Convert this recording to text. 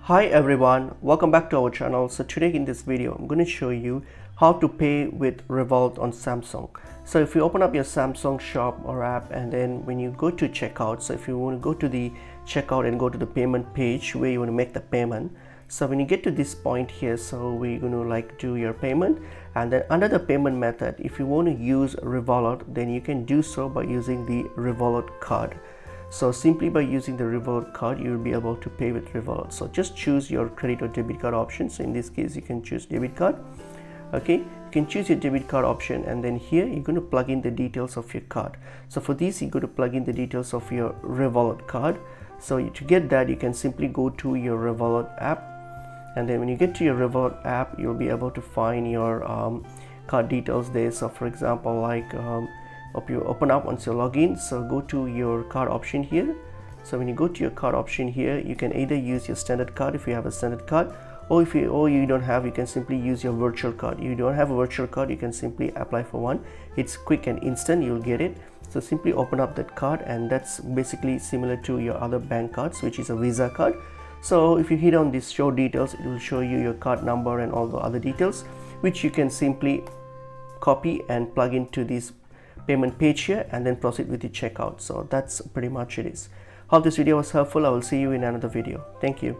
Hi everyone, welcome back to our channel. So today in this video I'm going to show you how to pay with Revolut on Samsung. So if you open up your Samsung shop or app, and then when you go to checkout, so if you want to go to the checkout and go to the payment page where you want to make the payment, so when you get to this point here, so we're going to do your payment, and then under the payment method, if you want to use Revolut, then you can do so by using the Revolut card. So simply by using the Revolut card, you will be able to pay with Revolut. So just choose your credit or debit card option. So in this case, you can choose debit card. Okay, you can choose your debit card option, and then here you're going to plug in the details of your card. So for this, you're going to plug in the details of your Revolut card. So to get that, you can simply go to your Revolut app, and then when you get to your Revolut app, you'll be able to find your card details there. So for example, if you open up once you log in, so go to your card option here. So when you go to your card option here, you can either use your standard card if you have a standard card, or if you don't have, you can simply use your virtual card. If you don't have a virtual card, you can simply apply for one. It's quick and instant, you'll get it. So simply open up that card, and that's basically similar to your other bank cards, which is a Visa card. So if you hit on this show details, it will show you your card number and all the other details, which you can simply copy and plug into this payment page here, and then proceed with the checkout. So that's pretty much it is. Hope this video was helpful. I will see you in another video. Thank you.